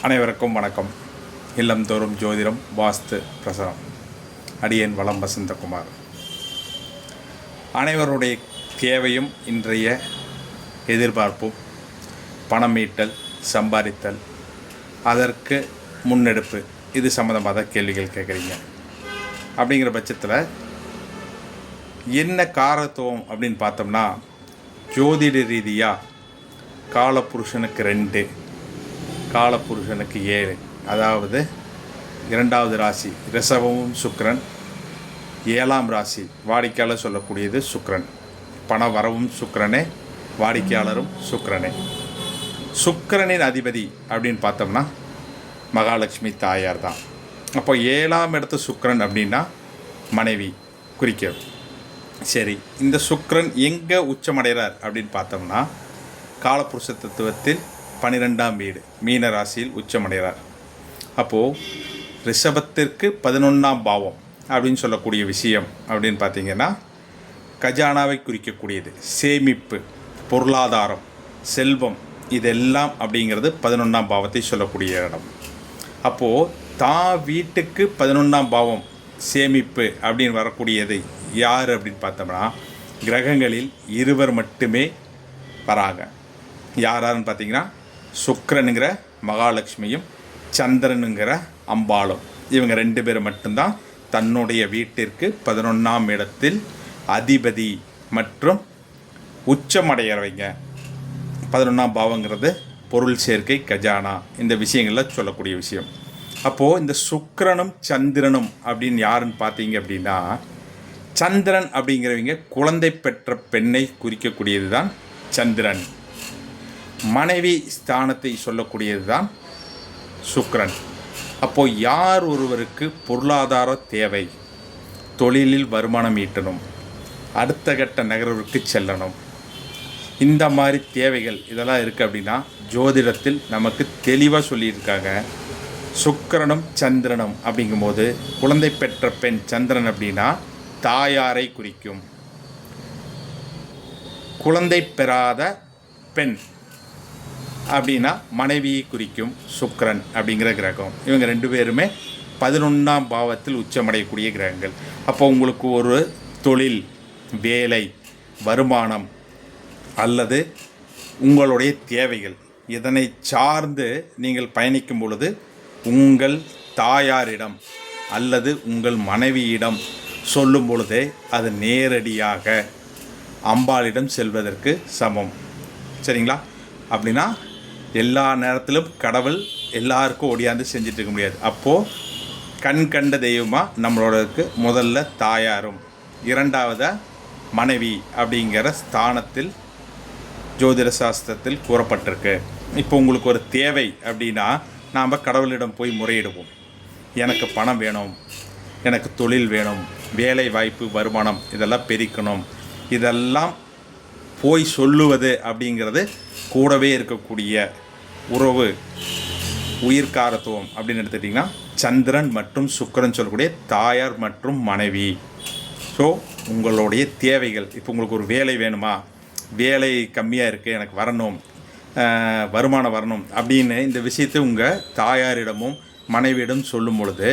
அனைவருக்கும் வணக்கம். இல்லந்தோறும் ஜோதிடம் வாஸ்து பிரசனம். அடியேன் வலம் வசந்தகுமார். அனைவருடைய தேவையும் இன்றைய எதிர்பார்ப்பும் பணம் ஈட்டல், சம்பாதித்தல், அதற்கு முன்னெடுப்பு, இது சம்மந்தமாக தான் கேள்விகள் கேட்குறீங்க. அப்படிங்கிற பட்சத்தில் என்ன காரத்துவம் அப்படின்னு பார்த்தோம்னா, ஜோதிட ரீதியாக காலபுருஷனுக்கு 2, காலபுருஷனுக்கு 7, அதாவது 2வது ராசி ரிஷபமும் சுக்கிரன், 7ஆம் ராசி வாடிக்கையாளர் சொல்லக்கூடியது சுக்கிரன். பண வரவும் சுக்கிரனே, வாடிக்கையாளரும் சுக்கிரனே. சுக்கிரனின் அதிபதி அப்படின்னு பார்த்தோம்னா மகாலட்சுமி தாயார் தான். அப்போ 7ஆம் இடத்து சுக்கிரன் அப்படின்னா மனைவி குறிக்க. சரி, இந்த சுக்கிரன் எங்கே உச்சமடைகிறார் அப்படின்னு பார்த்தோம்னா காலபுருஷ தத்துவத்தில் 12ஆம் வீடு மீன ராசியில் உச்சமடைகிறார். அப்போது ரிஷபத்திற்கு 11ஆம் பாவம் அப்படின்னு சொல்லக்கூடிய விஷயம் அப்படின்னு பார்த்திங்கன்னா கஜானாவை குறிக்கக்கூடியது. சேமிப்பு, பொருளாதாரம், செல்வம், இதெல்லாம் அப்படிங்கிறது 11ஆம் பாவத்தை சொல்லக்கூடிய இடம். அப்போது தான் வீட்டுக்கு 11ஆம் பாவம் சேமிப்பு அப்படின்னு வரக்கூடியது யார் அப்படின்னு பார்த்தோம்னா கிரகங்களில் 2 மட்டுமே வராங்க. யாராருன்னு பார்த்தீங்கன்னா சுக்கிரனுங்கிற மகாலட்சுமியும் சந்திரனுங்கிற அம்பாளும். இவங்க 2 பேர் மட்டும்தான் தன்னுடைய வீட்டிற்கு 11ஆம் இடத்தில் அதிபதி மற்றும் உச்சமடைகிறவங்க. 11ஆம் பாவங்கிறது பொருள் சேர்க்கை, கஜானா, இந்த விஷயங்களில் சொல்லக்கூடிய விஷயம். அப்போது இந்த சுக்கிரனும் சந்திரனும் அப்படின்னு யாருன்னு பார்த்தீங்க அப்படின்னா, சந்திரன் அப்படிங்கிறவங்க குழந்தை பெற்ற பெண்ணை குறிக்கக்கூடியது தான் சந்திரன். மனைவி ஸ்தானத்தை சொல்லக்கூடியது தான் சுக்கிரன். அப்போது யார் ஒருவருக்கு பொருளாதார தேவை, தொழிலில் வருமானம் ஈட்டணும், அடுத்த கட்ட நகர்வுக்கு செல்லணும், இந்த மாதிரி தேவைகள் இதெல்லாம் இருக்குது அப்படின்னா ஜோதிடத்தில் நமக்கு தெளிவாக சொல்லியிருக்காங்க. சுக்கிரனும் சந்திரனும் அப்படிங்கும்போது குழந்தை பெற்ற பெண் சந்திரன் அப்படின்னா தாயாரை குறிக்கும். குழந்தை பெறாத பெண் அப்படின்னா மனைவியை குறிக்கும் சுக்கிரன் அப்படிங்கிற கிரகம். இவங்க 2 பேருமே 11ஆம் பாவத்தில் உச்சமடையக்கூடிய கிரகங்கள். அப்போ உங்களுக்கு ஒரு தொழில், வேலை, வருமானம் அல்லது உங்களுடைய தேவைகள் இதனை சார்ந்து நீங்கள் பயணிக்கும் பொழுது உங்கள் தாயாரிடம் அல்லது உங்கள் மனைவியிடம் சொல்லும் பொழுதே அது நேரடியாக அம்பாளிடம் செல்வதற்கு சமம். சரிங்களா? அப்படின்னா எல்லா நேரத்திலும் கடவுள் எல்லாருக்கும் ஓடியாந்து செஞ்சுட்டு இருக்க முடியாது. அப்போது கண் கண்ட தெய்வமாக நம்மளோடக்கு முதல்ல தாயாரும் 2வது மனைவி அப்படிங்கிற ஸ்தானத்தில் ஜோதிட சாஸ்திரத்தில் கூறப்பட்டிருக்கு. இப்போ உங்களுக்கு ஒரு தேவை அப்படின்னா நாம் கடவுளிடம் போய் முறையிடுவோம். எனக்கு பணம் வேணும், எனக்கு தொழில் வேணும், வேலை வாய்ப்பு, வருமானம் இதெல்லாம் பெருக்கணும், இதெல்லாம் போய் சொல்லுவது அப்படிங்கிறது கூடவே இருக்கக்கூடிய உறவு, உயிர்காரத்துவம் அப்படின்னு எடுத்துக்கிட்டிங்கன்னா சந்திரன் மற்றும் சுக்கிரன் சொல்லக்கூடிய தாயார் மற்றும் மனைவி. ஸோ உங்களுடைய தேவைகள், இப்போ உங்களுக்கு ஒரு வேலை வேணுமா, வேலை கம்மியாக இருக்குது, எனக்கு வரணும், வருமானம் வரணும் அப்படின்னு இந்த விஷயத்தை உங்கள் தாயாரிடமும் மனைவியிடம் சொல்லும் பொழுது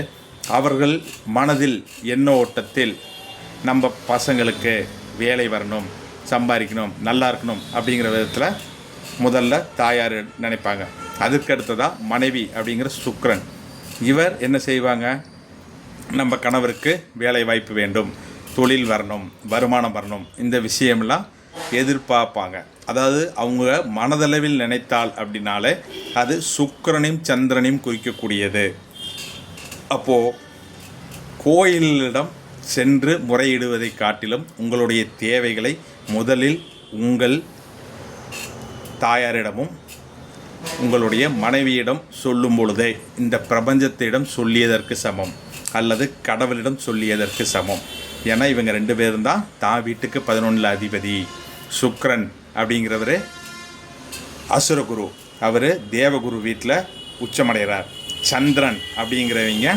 அவர்கள் மனதில் எண்ண ஓட்டத்தில் நம்ம பசங்களுக்கு வேலை வரணும், சம்பாதிக்கணும், நல்லா இருக்கணும் அப்படிங்கிற விதத்தில் முதல்ல தாயார் நினைப்பாங்க. அதுக்கு அடுத்ததாக மனைவி அப்படிங்கிற சுக்கிரன். இவர் என்ன செய்வாங்க, நம்ம கணவருக்கு வேலை வாய்ப்பு வேண்டும், தொழில் வரணும், வருமானம் வரணும், இந்த விஷயமெல்லாம் எதிர்பார்ப்பாங்க. அதாவது அவங்க மனதளவில் நினைத்தால் அப்படின்னாலே அது சுக்கிரனையும் சந்திரனையும் குறிக்கக்கூடியது. அப்போது கோயிலிடம் சென்று முறையிடுவதை காட்டிலும் உங்களுடைய தேவைகளை முதலில் உங்கள் தாயாரிடமும் உங்களுடைய மனைவியிடம் சொல்லும் பொழுதே இந்த பிரபஞ்சத்திடம் சொல்லியதற்கு சமம் அல்லது கடவுளிடம் சொல்லியதற்கு சமம். ஏன்னா இவங்க 2 பேரும் தான் வீட்டுக்கு 11 அதிபதி. சுக்கிரன் அப்படிங்கிறவர் அசுரகுரு, அவர் தேவகுரு வீட்டில் உச்சமடைகிறார். சந்திரன் அப்படிங்கிறவங்க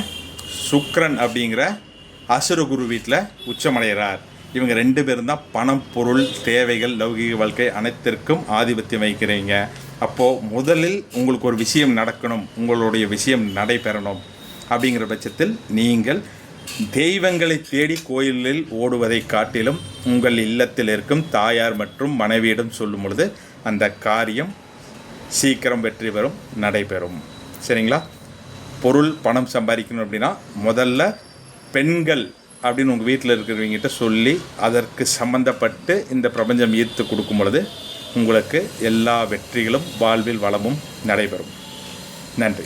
சுக்கிரன் அப்படிங்கிற அசுரகுரு வீட்டில் உச்சமடைகிறார். இவங்க 2 பேரும் தான் பணம், பொருள், தேவைகள், லௌகிக வாழ்க்கை அனைத்திற்கும் ஆதிபத்தியம் வைக்கிறவங்க. அப்போது முதலில் உங்களுக்கு ஒரு விஷயம் நடக்கணும், உங்களுடைய விஷயம் நடைபெறணும் அப்படிங்கிற பட்சத்தில் நீங்கள் தெய்வங்களை தேடி கோயிலில் ஓடுவதை காட்டிலும் உங்கள் இல்லத்தில் இருக்கும் தாயார் மற்றும் மனைவியிடம் சொல்லும் பொழுது அந்த காரியம் சீக்கிரம் வெற்றி பெறும், நடைபெறும். சரிங்களா? பொருள் பணம் சம்பாதிக்கணும் அப்படின்னா முதல்ல பெண்கள் அப்படின்னு உங்கள் வீட்டில் இருக்கிறவங்ககிட்ட சொல்லி அதற்கு சம்மந்தப்பட்டு இந்த பிரபஞ்சம் ஈர்த்து கொடுக்கும் பொழுது உங்களுக்கு எல்லா வெற்றிகளும் வாழ்வில் வளமும் நடைபெறும். நன்றி.